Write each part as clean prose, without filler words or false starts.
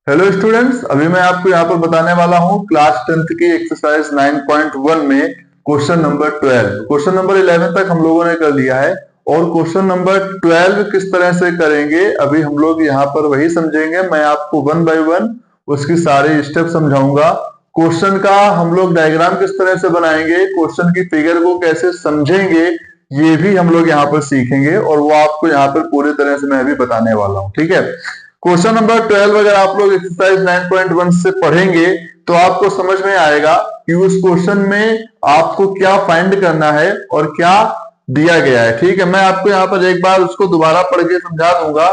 Hello students, अभी मैं आपको यहाँ पर बताने वाला हूँ क्लास 10th की एक्सरसाइज 9.1 में क्वेश्चन नंबर 12। क्वेश्चन नंबर 11 तक हम लोगों ने कर लिया है और क्वेश्चन नंबर 12 किस तरह से करेंगे अभी हम लोग यहाँ पर वही समझेंगे। मैं आपको वन बाय वन उसकी सारी स्टेप समझाऊंगा। क्वेश्चन का हम लोग डायग्राम किस तरह से बनाएंगे, क्वेश्चन की फिगर को कैसे समझेंगे, ये भी हम लोग यहाँ पर सीखेंगे और वो आपको यहाँ पर पूरी तरह से मैं अभी बताने वाला हूँ। ठीक है, क्वेश्चन नंबर 12 अगर आप लोग एक्सरसाइज 9.1 से पढ़ेंगे तो आपको समझ में आएगा कि उस क्वेश्चन में आपको क्या फाइंड करना है और क्या दिया गया है। ठीक है, मैं आपको यहाँ पर एक बार उसको दोबारा पढ़ के समझा दूंगा।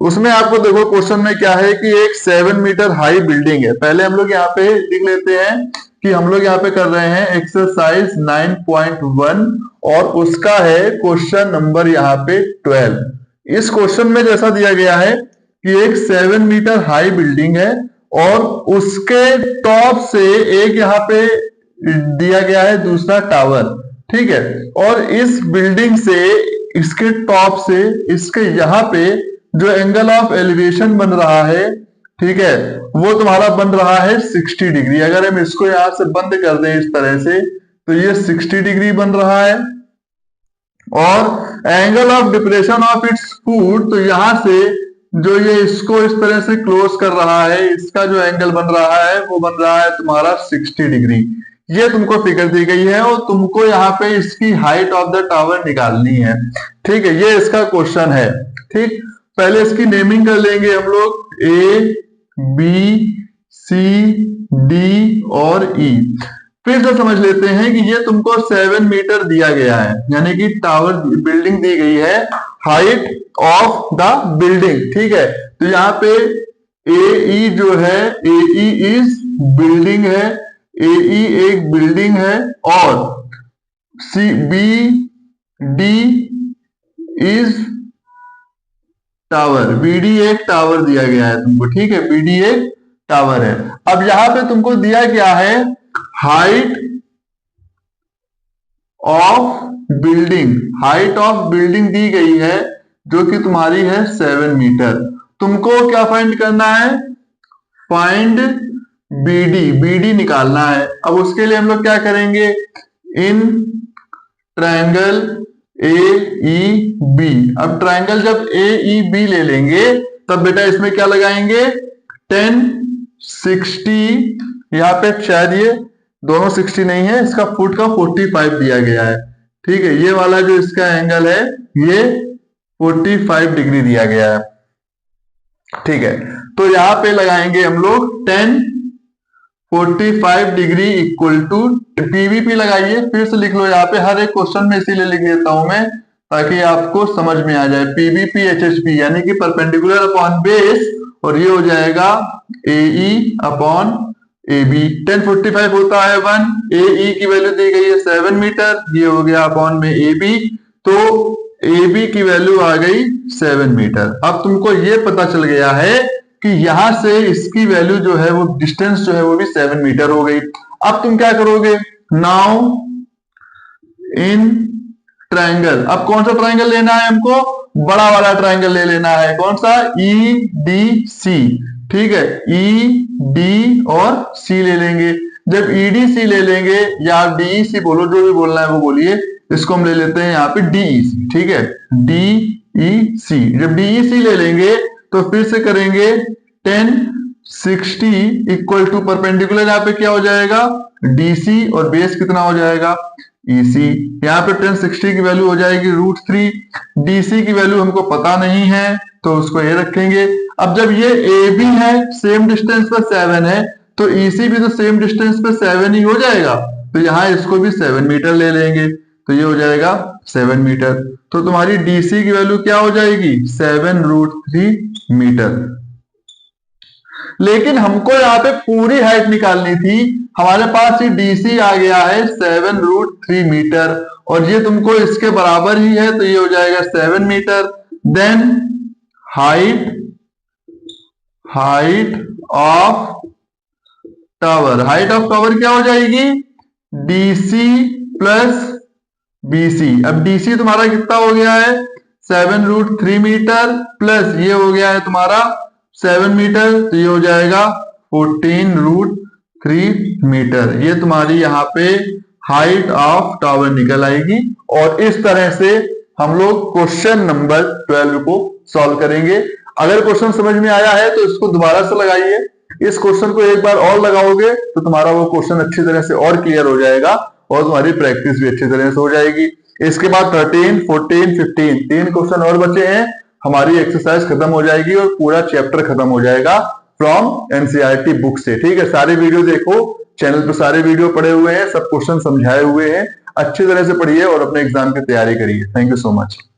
उसमें आपको देखो क्वेश्चन में क्या है कि एक 7 मीटर हाई बिल्डिंग है। पहले हम लोग यहाँ पे लिख लेते हैं कि हम लोग यहाँ पे कर रहे हैं एक्सरसाइज 9.1 और उसका है क्वेश्चन नंबर यहाँ पे 12। इस क्वेश्चन में जैसा दिया गया है कि एक 7 मीटर हाई बिल्डिंग है और उसके टॉप से एक यहाँ पे दिया गया है दूसरा टावर। ठीक है, और इस बिल्डिंग से इसके टॉप से इसके यहाँ पे जो एंगल ऑफ एलिवेशन बन रहा है, ठीक है, वो तुम्हारा बन रहा है 60 डिग्री। अगर हम इसको यहां से बंद कर दें इस तरह से तो ये 60 डिग्री बन रहा है और angle of depression of its foot, तो यहां से जो ये इसको इस तरह से क्लोज कर रहा है, इसका जो एंगल बन रहा है वो बन रहा है तुम्हारा 60 डिग्री। ये तुमको फिगर दी गई है और तुमको यहाँ पे इसकी हाइट ऑफ द टावर निकालनी है। ठीक है, ये इसका क्वेश्चन है। ठीक, पहले इसकी नेमिंग कर लेंगे हम लोग, ए बी सी डी और ई। फिर से समझ लेते हैं कि ये तुमको 7 मीटर दिया गया है, यानी कि टावर बिल्डिंग दी गई है, हाइट ऑफ द बिल्डिंग। ठीक है, तो यहाँ पे ए जो है, ए इज बिल्डिंग है, ए एक बिल्डिंग है और C B D is tower, BD एक टावर दिया गया है तुमको। ठीक है, बीडी एक टावर है। अब यहां पे तुमको दिया क्या है, height of building, height of building दी गई है जो कि तुम्हारी है 7 मीटर। तुमको क्या फाइंड करना है, फाइंड बीडी, बीडी निकालना है। अब उसके लिए हम लोग क्या करेंगे, in triangle A E B. अब ट्रायंगल जब ए ई बी ले लेंगे तब बेटा इसमें क्या लगाएंगे, 10 60, यहाँ पे शायद ये दोनों 60 नहीं है, इसका फुट का 45 दिया गया है। ठीक है, ये वाला जो इसका एंगल है ये 45 डिग्री दिया गया है। ठीक है, तो यहाँ पे लगाएंगे हम लोग 10 45 डिग्री इक्वल टू पीवीपी लगाइए। फिर से लिख लो यहाँ पे, हर एक क्वेश्चन में इसीलिए लिख देता हूं मैं ताकि आपको समझ में आ जाए। पीवीपी एचएचपी यानी कि परपेंडिकुलर अपॉन बेस, और ये हो जाएगा एई अपॉन ए बी। 1045 होता है 1, ए की वैल्यू दी गई है 7 मीटर, ये हो गया अपॉन में ए बी, तो ए बी की वैल्यू आ गई 7 मीटर। अब तुमको ये पता चल गया है कि यहां से इसकी वैल्यू जो है वो डिस्टेंस जो है वो भी 7 मीटर हो गई। अब तुम क्या करोगे, नाउ इन ट्रायंगल, अब कौन सा ट्रायंगल लेना है हमको, बड़ा वाला ट्रायंगल ले लेना है। कौन सा, ई डी सी। ठीक है, ई डी और सी ले लेंगे। जब ई डी सी ले लेंगे या डी सी बोलो, जो भी बोलना है वो बोलिए, इसको हम ले लेते हैं यहाँ पे डी ई सी। ठीक है, डी ई सी, जब डी ई सी ले लेंगे तो फिर से करेंगे 10 60 इक्वल टू परपेंडिकुलर, यहाँ पे क्या हो जाएगा डीसी और बेस कितना हो जाएगा ईसी। यहाँ पे 10 60 की वैल्यू हो जाएगी √3। डीसी की वैल्यू हमको पता नहीं है तो उसको ये रखेंगे। अब जब ये ए बी है, सेम डिस्टेंस पर 7 है, तो ईसी भी तो सेम डिस्टेंस पे 7 ही हो जाएगा, तो यहाँ इसको भी 7 मीटर ले लेंगे, तो ये हो जाएगा 7 मीटर। तो तुम्हारी डीसी की वैल्यू क्या हो जाएगी, 7√3 मीटर। लेकिन हमको यहाँ पे पूरी हाइट निकालनी थी, हमारे पास ये डीसी आ गया है 7√3 मीटर और ये तुमको इसके बराबर ही है, तो ये हो जाएगा 7 metre. Then height of tower, height of tower क्या हो जाएगी, डीसी प्लस बीसी। अब डीसी तुम्हारा कितना हो गया है 7√3 मीटर, प्लस ये हो गया है तुम्हारा 7 मीटर, तो ये हो जाएगा 14√3 मीटर। ये तुम्हारी यहाँ पे हाइट ऑफ टावर निकल आएगी। और इस तरह से हम लोग क्वेश्चन नंबर 12 को सॉल्व करेंगे। अगर क्वेश्चन समझ में आया है तो इसको दोबारा से लगाइए। इस क्वेश्चन को एक बार और लगाओगे तो तुम्हारा वो क्वेश्चन अच्छी तरह से और क्लियर हो जाएगा और तुम्हारी प्रैक्टिस भी अच्छी तरह से हो जाएगी। इसके बाद 13, 14, 15 तीन क्वेश्चन और बचे हैं, हमारी एक्सरसाइज खत्म हो जाएगी और पूरा चैप्टर खत्म हो जाएगा फ्रॉम एनसीईआरटी बुक से। ठीक है, सारे वीडियो देखो, चैनल पर सारे वीडियो पड़े हुए हैं, सब क्वेश्चन समझाए हुए हैं। अच्छी तरह से पढ़िए और अपने एग्जाम की तैयारी करिए। Thank you so much.